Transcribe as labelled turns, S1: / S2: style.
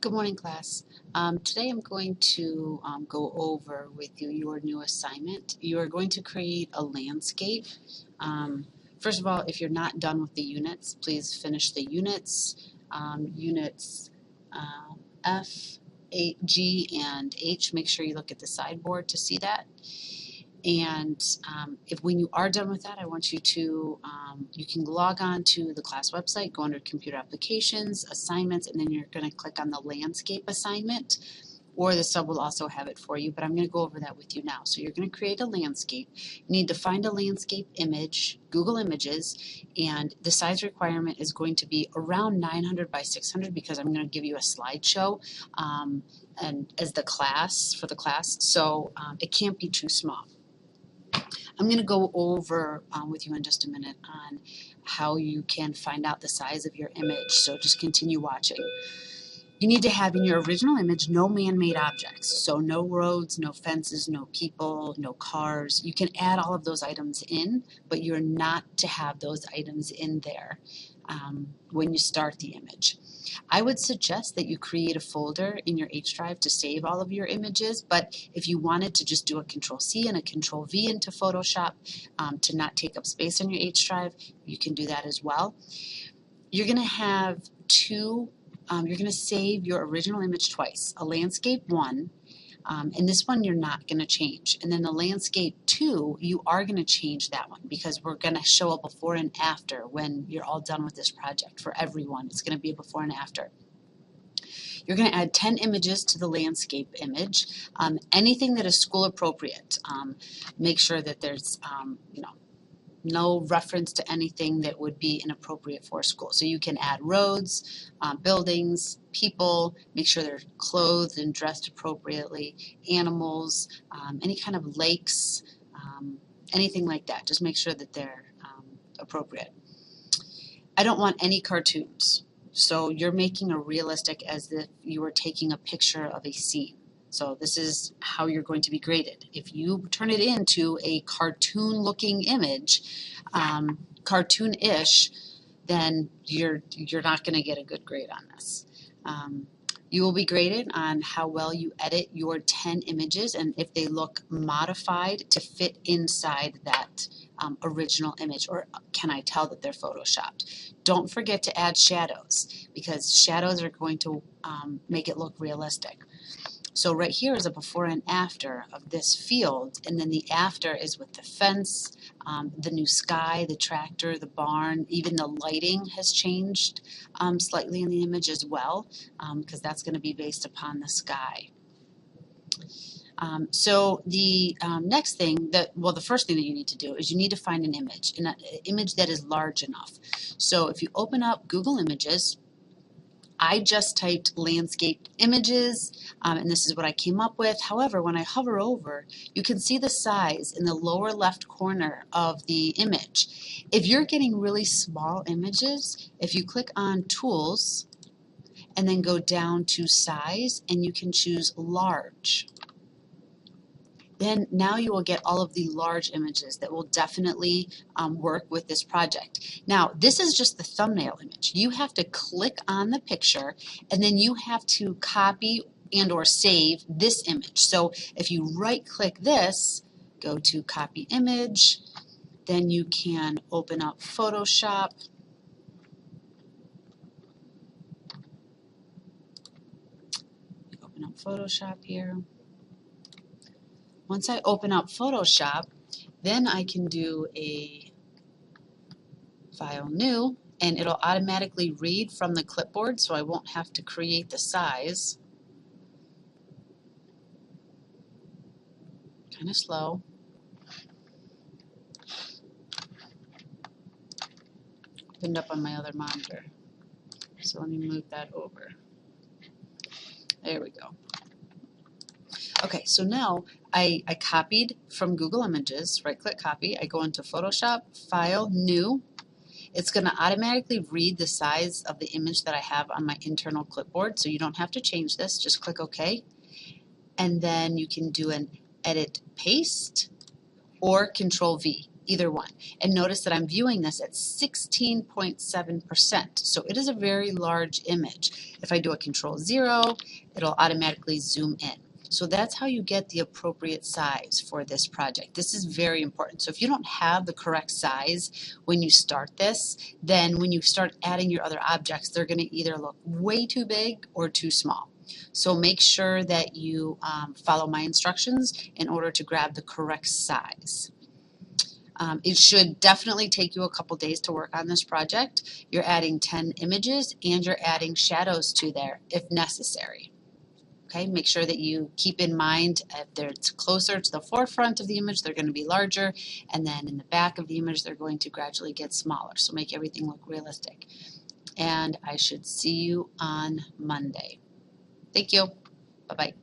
S1: Good morning, class. Today I'm going to go over with you your new assignment. You are going to create a landscape. First of all, if you're not done with the units, please finish the units. Units F, G, and H, make sure you look at the sideboard to see that. And if when you are done with that, I want you to, you can log on to the class website, go under computer applications, assignments, and then you're going to click on the landscape assignment, or the sub will also have it for you, but I'm going to go over that with you now. So you're going to create a landscape. You need to find a landscape image, Google Images, and the size requirement is going to be around 900 by 600 because I'm going to give you a slideshow and as the class, for the class, so it can't be too small. I'm going to go over with you in just a minute on how you can find out the size of your image, so just continue watching. You need to have in your original image no man-made objects, so no roads, no fences, no people, no cars. You can add all of those items in, but you're not to have those items in there when you start the image. I would suggest that you create a folder in your H drive to save all of your images, but if you wanted to just do a Control-C and a Control-V into Photoshop to not take up space on your H drive, you can do that as well. You're going to have you're going to save your original image twice, a landscape 1, and this one you're not going to change. And then the landscape 2, you are going to change that one because we're going to show a before and after when you're all done with this project for everyone. It's going to be a before and after. You're going to add 10 images to the landscape image. Anything that is school appropriate. Make sure that there's, no reference to anything that would be inappropriate for school. So you can add roads, buildings, people, make sure they're clothed and dressed appropriately, animals, any kind of lakes, anything like that. Just make sure that they're appropriate. I don't want any cartoons. So you're making a realistic as if you were taking a picture of a scene. So this is how you're going to be graded. If you turn it into a cartoon-looking image, cartoon-ish, then you're not going to get a good grade on this. You will be graded on how well you edit your 10 images and if they look modified to fit inside that original image, or can I tell that they're photoshopped. Don't forget to add shadows because shadows are going to make it look realistic. So right here is a before and after of this field, and then the after is with the fence, the new sky, the tractor, the barn, even the lighting has changed slightly in the image as well, because that's going to be based upon the sky. So the next thing the first thing that you need to do is you need to find an image that is large enough. So if you open up Google Images, I just typed landscape images, and this is what I came up with. However, when I hover over, you can see the size in the lower left corner of the image. If you're getting really small images, if you click on Tools and then go down to Size, and you can choose Large, then now you will get all of the large images that will definitely work with this project. Now, this is just the thumbnail image. You have to click on the picture, and then you have to copy and or save this image. So if you right-click this, go to Copy Image, then you can open up Photoshop. Open up Photoshop here. Once I open up Photoshop, then I can do a File New, and it'll automatically read from the clipboard, so I won't have to create the size. Kind of slow. Opened up on my other monitor. So let me move that over. There we go. Okay, so now I copied from Google Images, right-click copy. I go into Photoshop, File, New. It's going to automatically read the size of the image that I have on my internal clipboard, so you don't have to change this. Just click OK. And then you can do an Edit Paste or Control-V. either one. And notice that I'm viewing this at 16.7%. So it is a very large image. If I do a Control 0, it'll automatically zoom in. So that's how you get the appropriate size for this project. This is very important. So if you don't have the correct size when you start this, then when you start adding your other objects, they're going to either look way too big or too small. So make sure that you follow my instructions in order to grab the correct size. It should definitely take you a couple days to work on this project. You're adding 10 images and you're adding shadows to there if necessary. Okay, make sure that you keep in mind if they're closer to the forefront of the image, they're going to be larger, and then in the back of the image, they're going to gradually get smaller. So make everything look realistic. And I should see you on Monday. Thank you. Bye-bye.